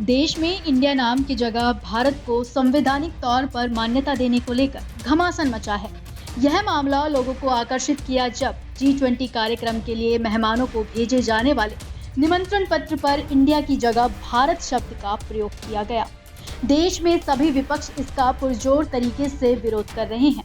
देश में इंडिया नाम की जगह भारत को संवैधानिक तौर पर मान्यता देने को लेकर घमासान मचा है। यह मामला लोगों को आकर्षित किया जब G20 कार्यक्रम के लिए मेहमानों को भेजे जाने वाले निमंत्रण पत्र पर इंडिया की जगह भारत शब्द का प्रयोग किया गया। देश में सभी विपक्ष इसका पुरजोर तरीके से विरोध कर रहे हैं।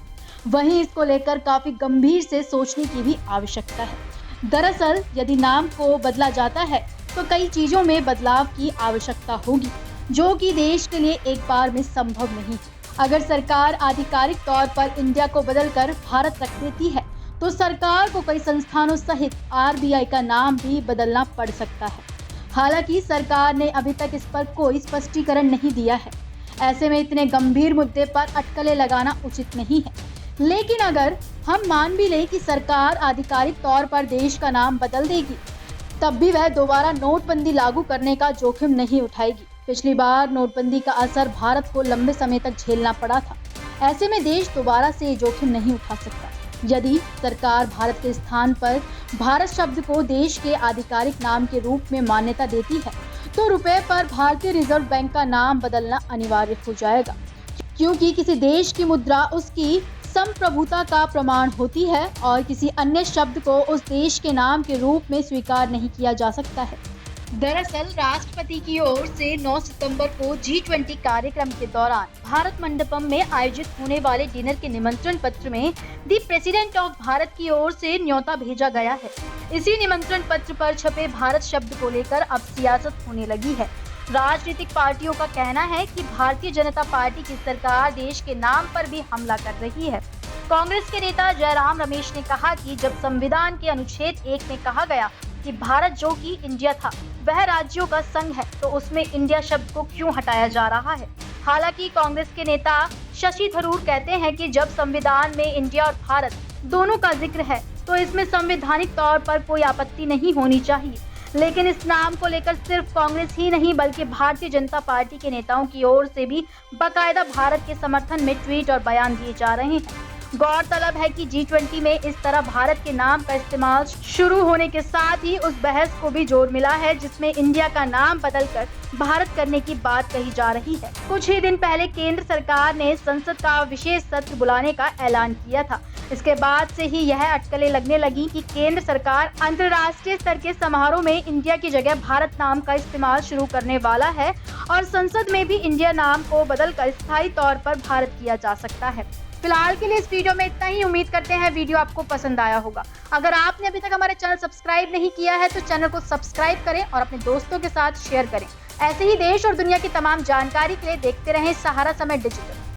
वहीं इसको लेकर काफी गंभीर से सोचने की भी आवश्यकता है। दरअसल यदि नाम को बदला जाता है तो कई चीजों में बदलाव की आवश्यकता होगी, जो कि देश के लिए एक बार में संभव नहीं है। अगर सरकार आधिकारिक तौर पर इंडिया को बदलकर भारत रख देती है तो सरकार को कई संस्थानों सहित RBI का नाम भी बदलना पड़ सकता है। हालांकि सरकार ने अभी तक इस पर कोई स्पष्टीकरण नहीं दिया है। ऐसे में इतने गंभीर मुद्दे पर अटकलें लगाना उचित नहीं है। लेकिन अगर हम मान भी लें कि सरकार आधिकारिक तौर पर देश का नाम बदल देगी, तब भी वह दोबारा नोटबंदी लागू करने का जोखिम नहीं उठाएगी। पिछली बार नोटबंदी का असर भारत को लंबे समय तक झेलना पड़ा था। ऐसे में देश दोबारा से ये जोखिम नहीं उठा सकता। यदि सरकार भारत के स्थान पर भारत शब्द को देश के आधिकारिक नाम के रूप में मान्यता देती है तो रुपए पर भारतीय रिजर्व बैंक का नाम बदलना अनिवार्य हो जाएगा, क्योंकि किसी देश की मुद्रा उसकी संप्रभुता का प्रमाण होती है और किसी अन्य शब्द को उस देश के नाम के रूप में स्वीकार नहीं किया जा सकता है। दरअसल राष्ट्रपति की ओर से 9 सितंबर को G20 कार्यक्रम के दौरान भारत मंडपम में आयोजित होने वाले डिनर के निमंत्रण पत्र में दी प्रेसिडेंट ऑफ भारत की ओर से न्योता भेजा गया है। इसी निमंत्रण पत्र पर छपे भारत शब्द को लेकर अब सियासत होने लगी है। राजनीतिक पार्टियों का कहना है कि भारतीय जनता पार्टी की सरकार देश के नाम पर भी हमला कर रही है। कांग्रेस के नेता जयराम रमेश ने कहा कि जब संविधान के अनुच्छेद 1 में कहा गया कि भारत जो कि इंडिया था वह राज्यों का संघ है, तो उसमें इंडिया शब्द को क्यों हटाया जा रहा है। हालांकि कांग्रेस के नेता शशि थरूर कहते हैं कि जब संविधान में इंडिया और भारत दोनों का जिक्र है तो इसमें संवैधानिक तौर पर कोई आपत्ति नहीं होनी चाहिए। लेकिन इस नाम को लेकर सिर्फ कांग्रेस ही नहीं बल्कि भारतीय जनता पार्टी के नेताओं की ओर से भी बाकायदा भारत के समर्थन में ट्वीट और बयान दिए जा रहे हैं। गौरतलब है कि G20 में इस तरह भारत के नाम का इस्तेमाल शुरू होने के साथ ही उस बहस को भी जोर मिला है जिसमें इंडिया का नाम बदलकर भारत करने की बात कही जा रही है। कुछ ही दिन पहले केंद्र सरकार ने संसद का विशेष सत्र बुलाने का ऐलान किया था। इसके बाद से ही यह अटकलें लगने लगी कि केंद्र सरकार अंतर्राष्ट्रीय स्तर के समारोह में इंडिया की जगह भारत नाम का इस्तेमाल शुरू करने वाला है और संसद में भी इंडिया नाम को बदलकर स्थायी तौर पर भारत किया जा सकता है। फिलहाल के लिए इस वीडियो में इतना ही। उम्मीद करते हैं वीडियो आपको पसंद आया होगा। अगर आपने अभी तक हमारे चैनल सब्सक्राइब नहीं किया है तो चैनल को सब्सक्राइब करें और अपने दोस्तों के साथ शेयर करें। ऐसे ही देश और दुनिया की तमाम जानकारी के लिए देखते रहें सहारा समय डिजिटल।